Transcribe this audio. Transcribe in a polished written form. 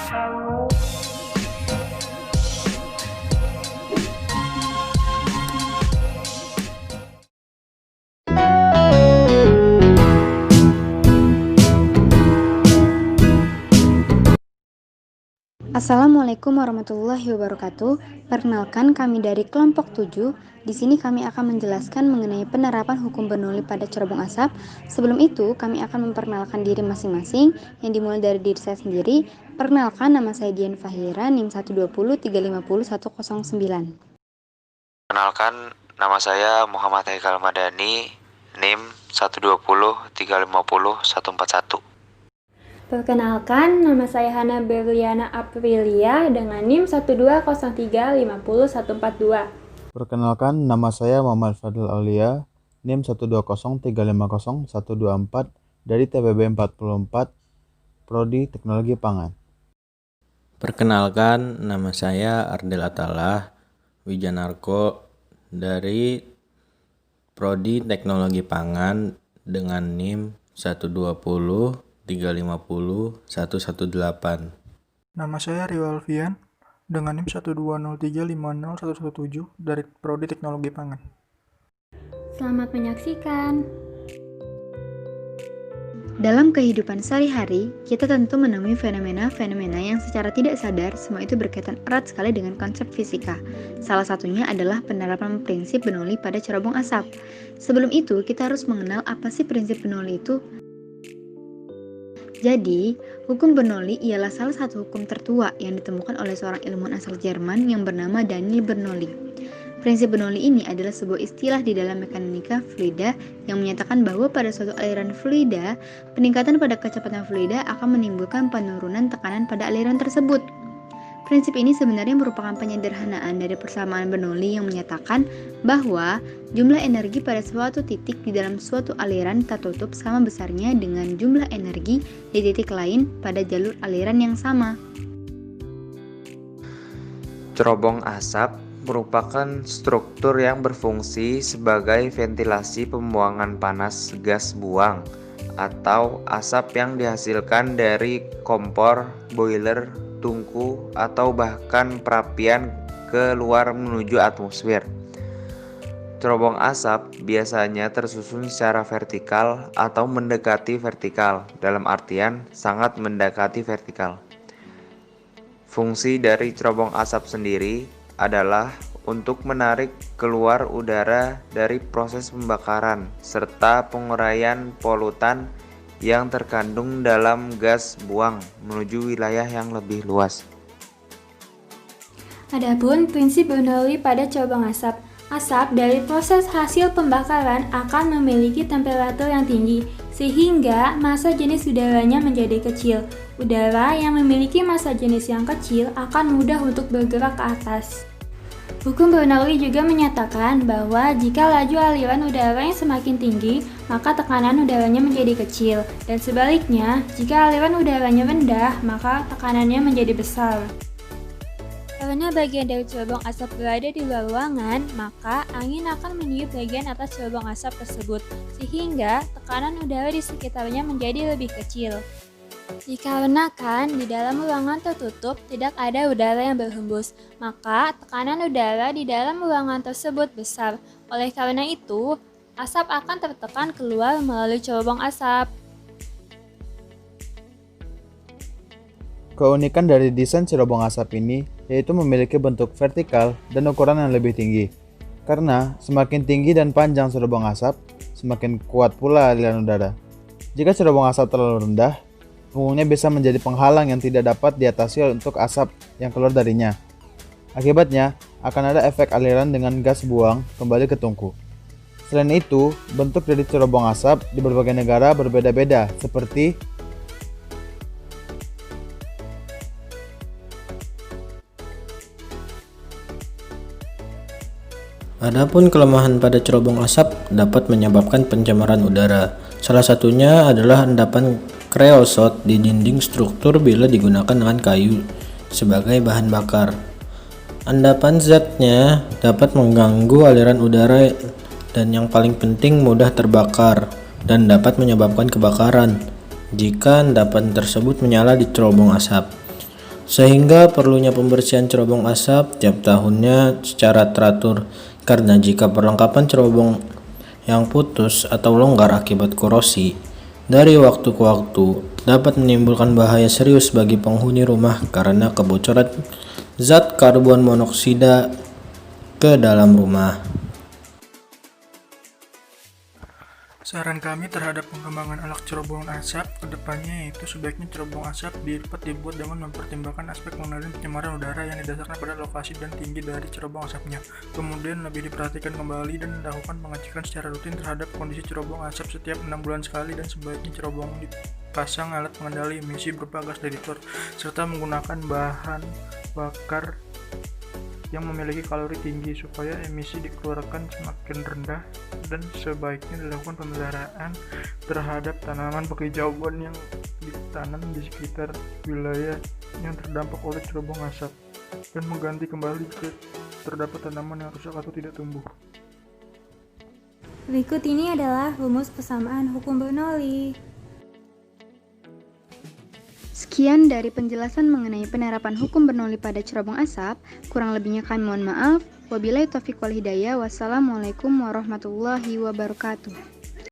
Assalamualaikum warahmatullahi wabarakatuh. Perkenalkan, kami dari kelompok 7. Di sini kami akan menjelaskan mengenai penerapan hukum Bernoulli pada cerobong asap. Sebelum itu, kami akan memperkenalkan diri masing-masing yang dimulai dari diri saya sendiri. Perkenalkan, nama saya Dian Fahira, NIM 120350109. Kenalkan, nama saya Muhammad Haikal Madani, NIM 120350141. Perkenalkan, nama saya Hana Berliana Aprilia dengan NIM 120350142. Perkenalkan, nama saya Muhammad Fadil Aulia, NIM 120350124 dari TPB 44, Prodi Teknologi Pangan. Perkenalkan, nama saya Ardel Atalah Wijanarko dari Prodi Teknologi Pangan dengan NIM 120350118. Nama saya Rio Alfian dengan NIM 120350117 dari Prodi Teknologi Pangan. Selamat menyaksikan. Dalam kehidupan sehari-hari, kita tentu menemui fenomena-fenomena yang secara tidak sadar semua itu berkaitan erat sekali dengan konsep fisika. Salah satunya adalah penerapan prinsip Bernoulli pada cerobong asap. Sebelum itu, kita harus mengenal apa sih prinsip Bernoulli itu. Jadi, hukum Bernoulli ialah salah satu hukum tertua yang ditemukan oleh seorang ilmuwan asal Jerman yang bernama Daniel Bernoulli. Prinsip Bernoulli ini adalah sebuah istilah di dalam mekanika fluida yang menyatakan bahwa pada suatu aliran fluida, peningkatan pada kecepatan fluida akan menimbulkan penurunan tekanan pada aliran tersebut. Prinsip ini sebenarnya merupakan penyederhanaan dari persamaan Bernoulli yang menyatakan bahwa jumlah energi pada suatu titik di dalam suatu aliran tertutup sama besarnya dengan jumlah energi di titik lain pada jalur aliran yang sama. Cerobong asap merupakan struktur yang berfungsi sebagai ventilasi pembuangan panas gas buang atau asap yang dihasilkan dari kompor, boiler, tungku, atau bahkan perapian keluar menuju atmosfer. Cerobong asap biasanya tersusun secara vertikal atau mendekati vertikal, dalam artian sangat mendekati vertikal. Fungsi dari cerobong asap sendiri adalah untuk menarik keluar udara dari proses pembakaran serta penguraian polutan yang terkandung dalam gas buang menuju wilayah yang lebih luas. Adapun prinsip Bernoulli pada cerobong asap. Asap dari proses hasil pembakaran akan memiliki temperatur yang tinggi, sehingga massa jenis udaranya menjadi kecil. Udara yang memiliki massa jenis yang kecil akan mudah untuk bergerak ke atas. Hukum Bernoulli juga menyatakan bahwa jika laju aliran udara yang semakin tinggi, maka tekanan udaranya menjadi kecil, dan sebaliknya, jika aliran udaranya rendah, maka tekanannya menjadi besar. Karena bagian dari cerobong asap berada di luar ruangan, maka angin akan meniup bagian atas cerobong asap tersebut, sehingga tekanan udara di sekitarnya menjadi lebih kecil. Dikarenakan di dalam ruangan tertutup tidak ada udara yang berhembus, maka tekanan udara di dalam ruangan tersebut besar. Oleh karena itu, asap akan tertekan keluar melalui cerobong asap. Keunikan dari desain cerobong asap ini yaitu memiliki bentuk vertikal dan ukuran yang lebih tinggi. Karena semakin tinggi dan panjang cerobong asap, semakin kuat pula aliran udara. Jika cerobong asap terlalu rendah, punggungnya bisa menjadi penghalang yang tidak dapat diatasi untuk asap yang keluar darinya. Akibatnya, akan ada efek aliran dengan gas buang kembali ke tungku. Selain itu, bentuk dari cerobong asap di berbagai negara berbeda-beda, seperti Adapun kelemahan pada cerobong asap dapat menyebabkan pencemaran udara. Salah satunya adalah endapan kreosot di dinding struktur bila digunakan dengan kayu sebagai bahan bakar. Endapan zatnya dapat mengganggu aliran udara dan yang paling penting mudah terbakar dan dapat menyebabkan kebakaran jika endapan tersebut menyala di cerobong asap. Sehingga perlunya pembersihan cerobong asap tiap tahunnya secara teratur, karena jika perlengkapan cerobong yang putus atau longgar akibat korosi dari waktu ke waktu dapat menimbulkan bahaya serius bagi penghuni rumah karena kebocoran zat karbon monoksida ke dalam rumah. Saran kami terhadap pengembangan alat cerobong asap kedepannya yaitu sebaiknya cerobong asap dapat dibuat dengan mempertimbangkan aspek pengendalian pencemaran udara yang didasarkan pada lokasi dan tinggi dari cerobong asapnya. Kemudian lebih diperhatikan kembali dan dilakukan pengecekan secara rutin terhadap kondisi cerobong asap setiap 6 bulan sekali, dan sebaiknya cerobong dipasang alat pengendali emisi berupa gas detektor serta menggunakan bahan bakar yang memiliki kalori tinggi supaya emisi dikeluarkan semakin rendah, dan sebaiknya dilakukan pemeliharaan terhadap tanaman penghijauan yang ditanam di sekitar wilayah yang terdampak oleh cerobong asap dan mengganti kembali jika terdapat tanaman yang rusak atau tidak tumbuh. Berikut ini adalah rumus persamaan hukum Bernoulli. Sekian dari penjelasan mengenai penerapan hukum Bernoulli pada cerobong asap. Kurang lebihnya kami mohon maaf. Wabillahi taufiq wal hidayah. Wassalamualaikum warahmatullahi wabarakatuh.